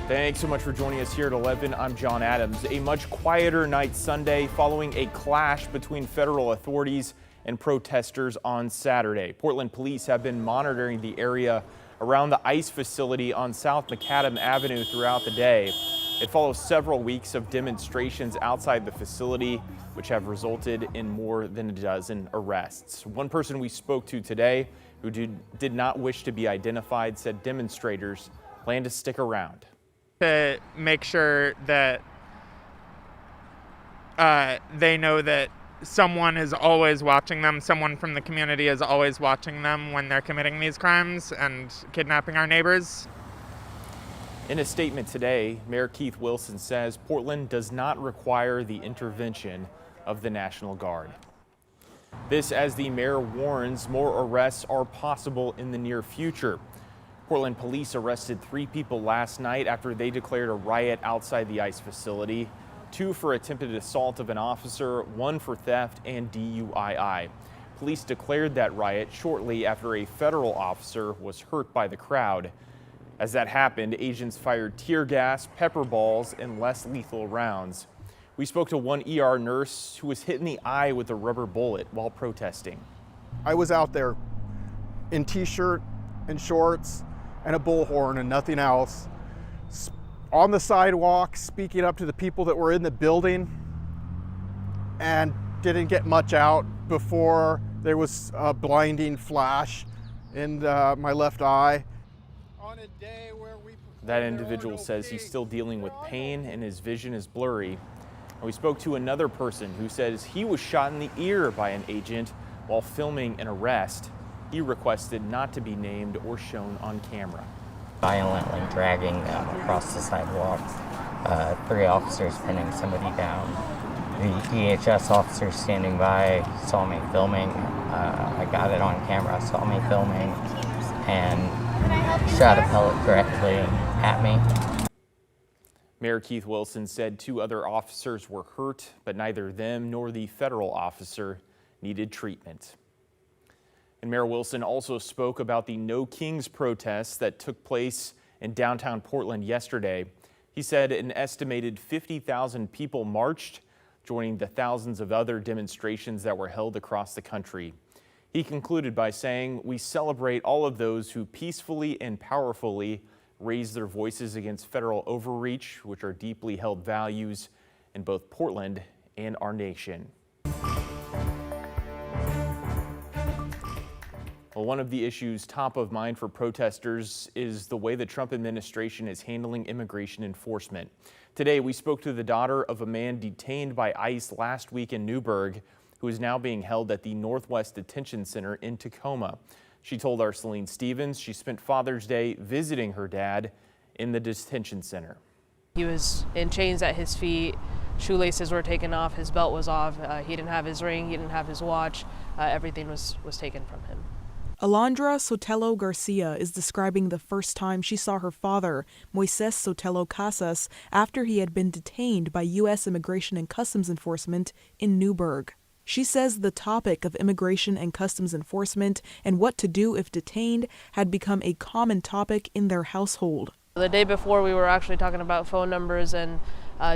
Thanks so much for joining us here at 11. I'm John Adams. A much quieter night Sunday following a clash between federal authorities and protesters on Saturday. Portland police have been monitoring the area around the ICE facility on South Macadam Avenue throughout the day. It follows several weeks of demonstrations outside the facility, which have resulted in more than a dozen arrests. One person we spoke to today who did not wish to be identified said demonstrators plan to stick around. To make sure that they know that someone is always watching them, someone from the community is always watching them when they're committing these crimes and kidnapping our neighbors. In a statement today, Mayor Keith Wilson says Portland does not require the intervention of the National Guard. This as the mayor warns more arrests are possible in the near future. Portland police arrested 3 people last night after they declared a riot outside the ICE facility. 2 for attempted assault of an officer, 1 for theft and DUII. Police declared that riot shortly after a federal officer was hurt by the crowd. As that happened, agents fired tear gas, pepper balls, and less lethal rounds. We spoke to one ER nurse who was hit in the eye with a rubber bullet while protesting. I was out there in t-shirt and shorts and a bullhorn and nothing else, on the sidewalk speaking up to the people that were in the building, and didn't get much out before there was a blinding flash in my left eye. On a day where that individual says he's still dealing with pain and his vision is blurry. And we spoke to another person who says he was shot in the ear by an agent while filming an arrest. He requested not to be named or shown on camera. Violently dragging them across the sidewalk, 3 officers pinning somebody down. The DHS officer standing by saw me filming. I got it on camera, saw me filming, and shot a pellet directly at me. Mayor Keith Wilson said 2 other officers were hurt, but neither them nor the federal officer needed treatment. And Mayor Wilson also spoke about the No Kings protests that took place in downtown Portland yesterday. He said an estimated 50,000 people marched, joining the thousands of other demonstrations that were held across the country. He concluded by saying, "We celebrate all of those who peacefully and powerfully raise their voices against federal overreach, which are deeply held values in both Portland and our nation." Well, one of the issues top of mind for protesters is the way the Trump administration is handling immigration enforcement. Today, we spoke to the daughter of a man detained by ICE last week in Newburgh, who is now being held at the Northwest Detention Center in Tacoma. She told our Celine Stevens she spent Father's Day visiting her dad in the detention center. He was in chains at his feet, shoelaces were taken off, his belt was off, he didn't have his ring, he didn't have his watch, everything was taken from him. Alondra Sotelo Garcia is describing the first time she saw her father, Moises Sotelo Casas, after he had been detained by U.S. Immigration and Customs Enforcement in Newburgh. She says the topic of immigration and customs enforcement and what to do if detained had become a common topic in their household. The day before, we were actually talking about phone numbers and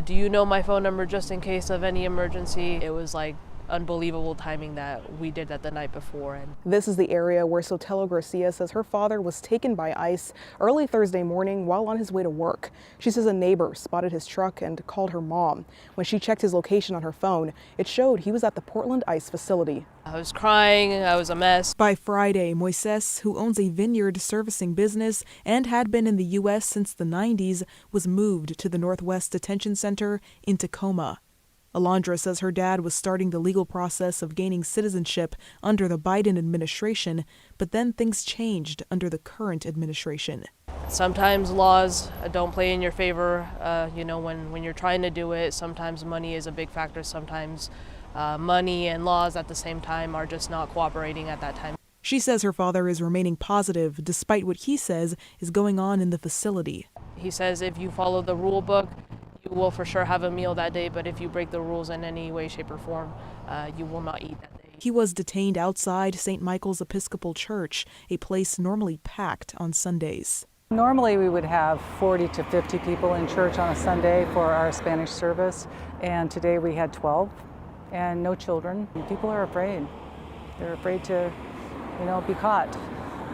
do you know my phone number just in case of any emergency? It was like unbelievable timing that we did that the night before. This is the area where Sotelo Garcia says her father was taken by ICE early Thursday morning while on his way to work. She says a neighbor spotted his truck and called her mom. When she checked his location on her phone, it showed he was at the Portland ICE facility. I was crying, I was a mess. By Friday, Moises, who owns a vineyard servicing business and had been in the U.S. since the 90s, was moved to the Northwest Detention Center in Tacoma. Alondra says her dad was starting the legal process of gaining citizenship under the Biden administration, but then things changed under the current administration. Sometimes laws don't play in your favor, when you're trying to do it. Sometimes money is a big factor. Sometimes money and laws at the same time are just not cooperating at that time. She says her father is remaining positive despite what he says is going on in the facility. He says if you follow the rule book, you will for sure have a meal that day, but if you break the rules in any way, shape, or form, you will not eat that day. He was detained outside St. Michael's Episcopal Church, a place normally packed on Sundays. Normally we would have 40 to 50 people in church on a Sunday for our Spanish service, and today we had 12 and no children. People are afraid. They're afraid to, be caught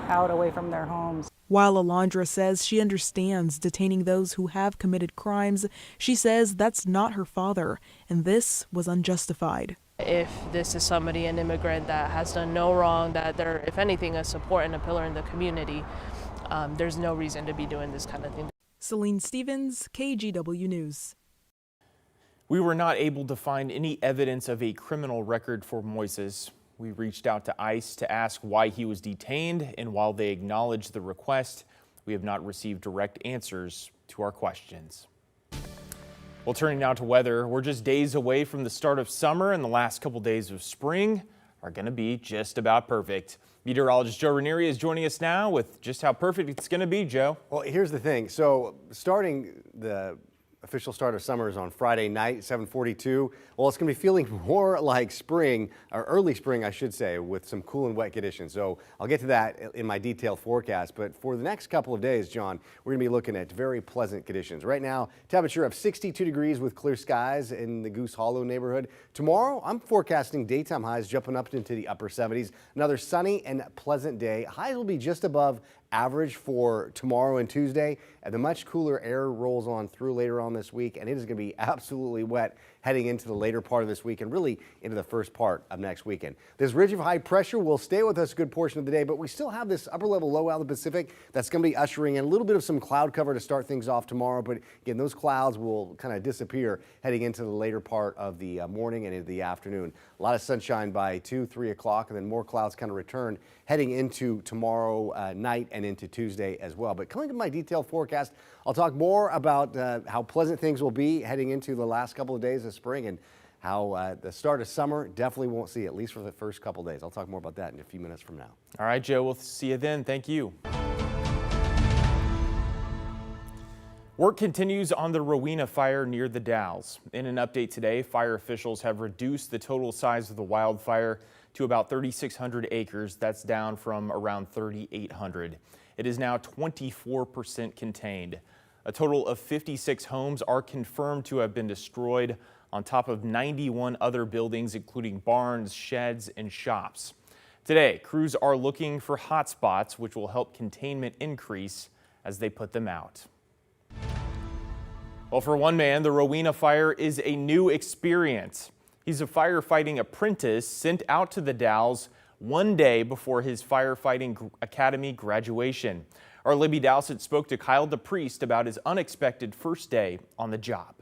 out away from their homes. While Alondra says she understands detaining those who have committed crimes, she says that's not her father, and this was unjustified. If this is somebody, an immigrant that has done no wrong, that they're, if anything, a support and a pillar in the community, there's no reason to be doing this kind of thing. Celine Stevens, KGW News. We were not able to find any evidence of a criminal record for Moises. We reached out to ICE to ask why he was detained, and while they acknowledged the request, we have not received direct answers to our questions. Well, turning now to weather, we're just days away from the start of summer, and the last couple days of spring are going to be just about perfect. Meteorologist Joe Ranieri is joining us now with just how perfect it's going to be, Joe. Well, here's the thing. So starting the official start of summer is on Friday night, 7:42. Well, it's going to be feeling more like spring, or early spring, I should say, with some cool and wet conditions. So I'll get to that in my detailed forecast. But for the next couple of days, John, we're going to be looking at very pleasant conditions. Right now, temperature of 62 degrees with clear skies in the Goose Hollow neighborhood. Tomorrow, I'm forecasting daytime highs jumping up into the upper 70s. Another sunny and pleasant day. Highs will be just above average for tomorrow and Tuesday, and the much cooler air rolls on through later on this week, and it is going to be absolutely wet heading into the later part of this week and really into the first part of next weekend. This ridge of high pressure will stay with us a good portion of the day, but we still have this upper level low out of the Pacific that's going to be ushering in a little bit of some cloud cover to start things off tomorrow, but again, those clouds will kind of disappear heading into the later part of the morning and into the afternoon. A lot of sunshine by 2, 3 o'clock, and then more clouds kind of return heading into tomorrow night and into Tuesday as well. But coming to my detailed forecast, I'll talk more about how pleasant things will be heading into the last couple of days of spring and how the start of summer definitely won't see, at least for the first couple of days. I'll talk more about that in a few minutes from now. All right, Joe, we'll see you then. Thank you. Work continues on the Rowena fire near the Dalles. In an update today, fire officials have reduced the total size of the wildfire to about 3,600 acres. That's down from around 3,800. It is now 24% contained. A total of 56 homes are confirmed to have been destroyed, on top of 91 other buildings, including barns, sheds, and shops. Today, crews are looking for hot spots, which will help containment increase as they put them out. Well, for one man, the Rowena fire is a new experience. He's a firefighting apprentice sent out to the Dalles one day before his firefighting academy graduation. Our Libby Dowsett spoke to Kyle DePriest about his unexpected first day on the job.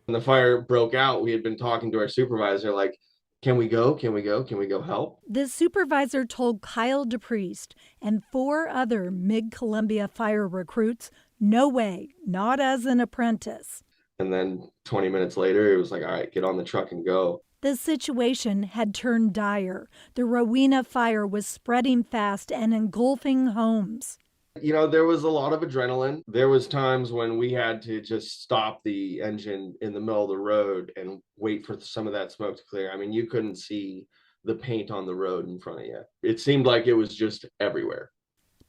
When the fire broke out, we had been talking to our supervisor, like, can we go? Can we go? Can we go help? The supervisor told Kyle DePriest and 4 other Mid-Columbia fire recruits, no way, not as an apprentice. And then 20 minutes later, it was like, all right, get on the truck and go. The situation had turned dire. The Rowena fire was spreading fast and engulfing homes. You know, there was a lot of adrenaline. There was times when we had to just stop the engine in the middle of the road and wait for some of that smoke to clear. I mean, you couldn't see the paint on the road in front of you. It seemed like it was just everywhere.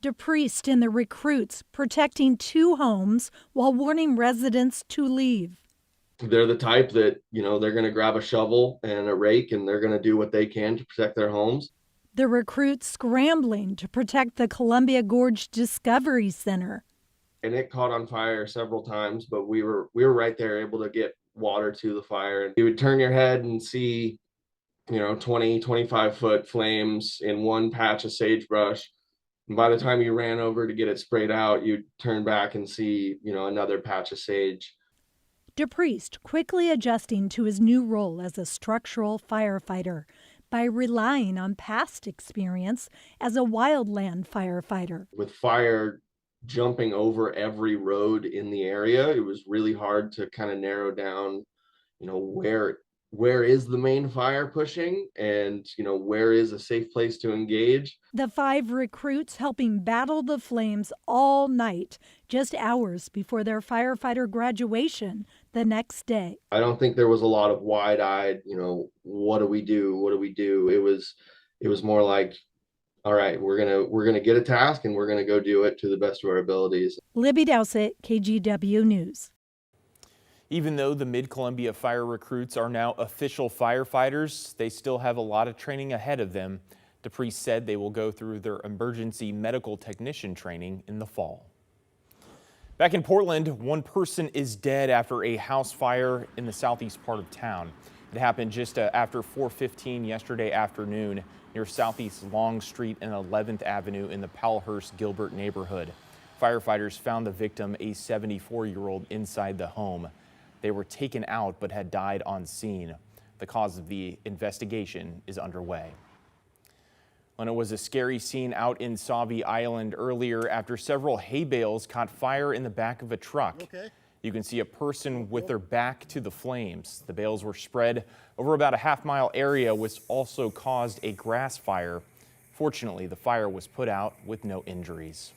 DePriest and the recruits protecting 2 homes while warning residents to leave. They're the type that, you know, they're going to grab a shovel and a rake and they're going to do what they can to protect their homes. The recruits scrambling to protect the Columbia Gorge Discovery Center. And it caught on fire several times, but we were right there able to get water to the fire. And you would turn your head and see, you know, 20, 25-foot flames in one patch of sagebrush. And by the time you ran over to get it sprayed out, you'd turn back and see, you know, another patch of sage. DePriest quickly adjusting to his new role as a structural firefighter by relying on past experience as a wildland firefighter. With fire jumping over every road in the area, it was really hard to kind of narrow down, you know, where is the main fire pushing and, you know, where is a safe place to engage. The 5 recruits helping battle the flames all night, just hours before their firefighter graduation the next day. I don't think there was a lot of wide-eyed, you know, what do we do? What do we do? It was more like, all right, we're gonna get a task and we're gonna go do it to the best of our abilities. Libby Dowsett, KGW News. Even though the Mid-Columbia fire recruits are now official firefighters, they still have a lot of training ahead of them. DePriest said they will go through their emergency medical technician training in the fall. Back in Portland, one person is dead after a house fire in the southeast part of town. It happened just after 4:15 yesterday afternoon near Southeast Long Street and 11th Avenue in the Powellhurst-Gilbert neighborhood. Firefighters found the victim, a 74-year-old, inside the home. They were taken out but had died on scene. The cause of the investigation is underway. And it was a scary scene out in Sauvie Island earlier after several hay bales caught fire in the back of a truck. You can see a person with their back to the flames. The bales were spread over about a half-mile area, which also caused a grass fire. Fortunately, the fire was put out with no injuries.